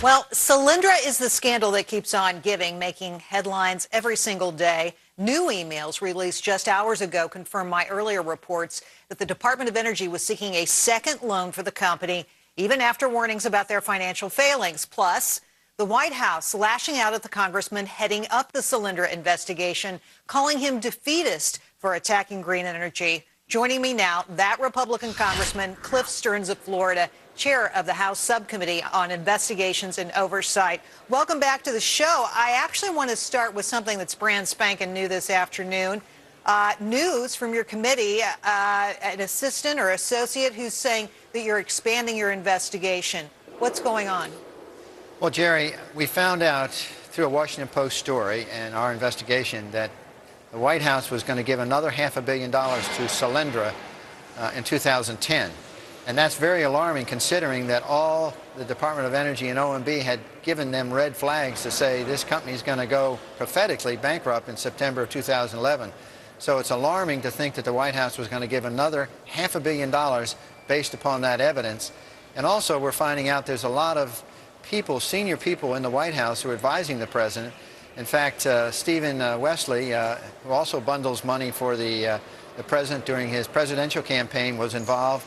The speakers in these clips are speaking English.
Well, Solyndra is the scandal that keeps on giving, making headlines every single day. New emails released just hours ago confirm my earlier reports that the Department of Energy was seeking a second loan for the company, even after warnings about their financial failings. Plus, the White House lashing out at the congressman heading up the Solyndra investigation, calling him defeatist for attacking green energy. Joining me now, that Republican Congressman Cliff Stearns of Florida, chair of the House Subcommittee on Investigations and Oversight. Welcome back to the show. I actually want to start with something that's brand spanking new this afternoon. News from your committee, an assistant or associate who's saying that you're expanding your investigation. What's going on? Well, Jerry, we found out through a Washington Post story and our investigation that the White House was going to give another $500 million to Solyndra in 2010. And that's very alarming, considering that all the Department of Energy and OMB had given them red flags to say this company is going to go prophetically bankrupt in September of 2011. So it's alarming to think that the White House was going to give another $500 million based upon that evidence. And also, we're finding out there's a lot of people, senior people in the White House who are advising the president. In fact, Stephen Wesley, who also bundles money for the president during his presidential campaign, was involved,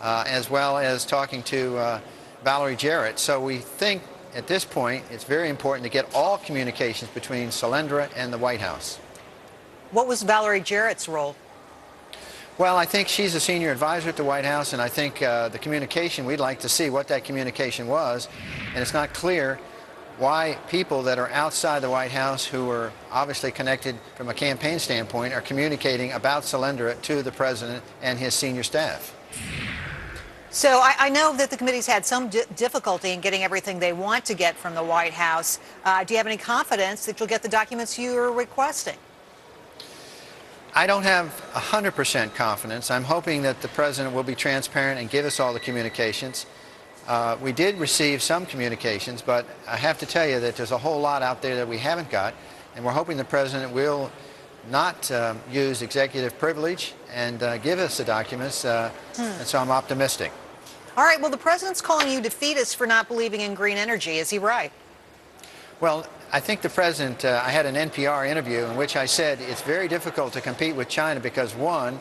as well as talking to Valerie Jarrett. So we think at this point it's very important to get all communications between Solyndra and the White House. What was Valerie Jarrett's role? Well, I think she's a senior advisor at the White House, and I think the communication, we'd like to see what that communication was. And it's not clear why people that are outside the White House, who are obviously connected from a campaign standpoint, are communicating about Solyndra to the president and his senior staff. So I know that the committee's had some difficulty in getting everything they want to get from the White House. Do you have any confidence that you'll get the documents you're requesting? I don't have 100% confidence. I'm hoping that the president will be transparent and give us all the communications. We did receive some communications, but I have to tell you that there's a whole lot out there that we haven't got, and we're hoping the president will not use executive privilege and give us the documents, and so I'm optimistic. All right, well, the president's calling you defeatist for not believing in green energy. Is he right? Well, I think the president, I had an NPR interview in which I said it's very difficult to compete with China because, one,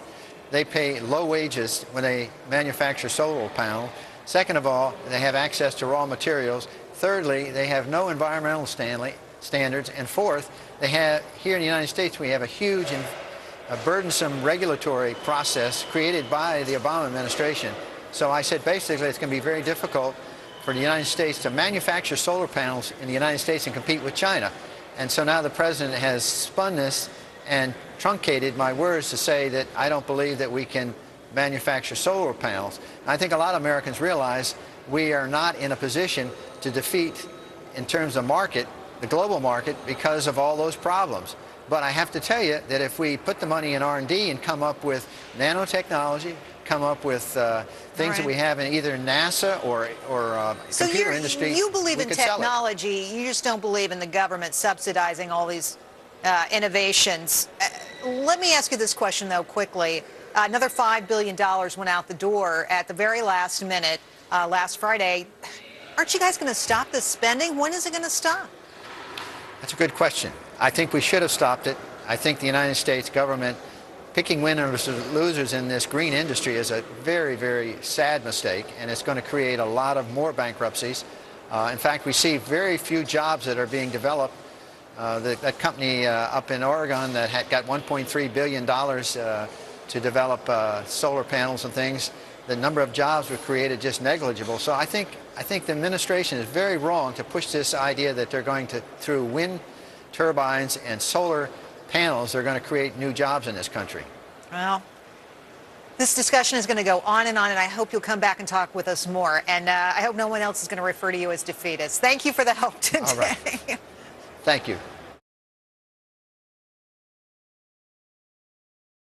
they pay low wages when they manufacture solar panels. Second of all, they have access to raw materials. Thirdly, they have no environmental standards. And fourth, they have, here in the United States, we have a huge and burdensome regulatory process created by the Obama administration. So I said basically it's going to be very difficult for the United States to manufacture solar panels in the United States and compete with China. And so now the president has spun this and truncated my words to say that I don't believe that we can manufacture solar panels. And I think a lot of Americans realize we are not in a position to defeat, in terms of market, the global market, because of all those problems. But I have to tell you that if we put the money in R&D and come up with nanotechnology, come up with things that we have in either NASA or computer industry. You believe in technology, you just don't believe in the government subsidizing all these innovations. Let me ask you this question, though, quickly. Another $5 billion went out the door at the very last minute last Friday. Aren't you guys going to stop this spending? When is it going to stop? That's a good question. I think we should have stopped it. I think the United States government picking winners and losers in this green industry is a very, very sad mistake, and it's going to create a lot of more bankruptcies. In fact, we see very few jobs that are being developed. That company up in Oregon that had got $1.3 billion to develop solar panels and things, the number of jobs were created just negligible. So I think the administration is very wrong to push this idea that they're going to, through wind turbines and solar panels, they're going to create new jobs in this country. Well, this discussion is going to go on, and I hope you'll come back and talk with us more. And I hope no one else is going to refer to you as defeatist. Thank you for the help today. All right. Thank you.